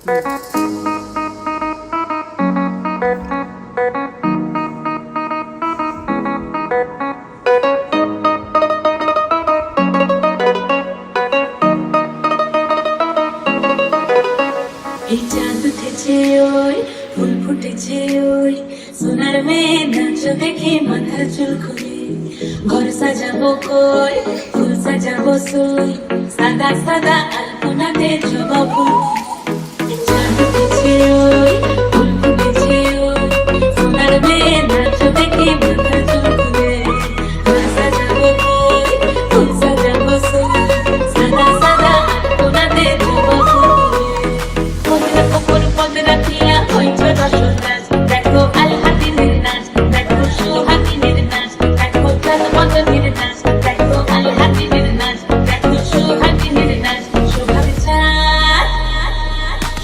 এই চাঁদ উঠেছে ওই, ফুল ফুটেছে ওই, সোনার মেয়ে নাচ দেখে মাথার চুল খুলে। ঘর সাজাবো কই, ফুল সাজাবো সই, সাদা সাদা আলপনাতে জবা ফুল।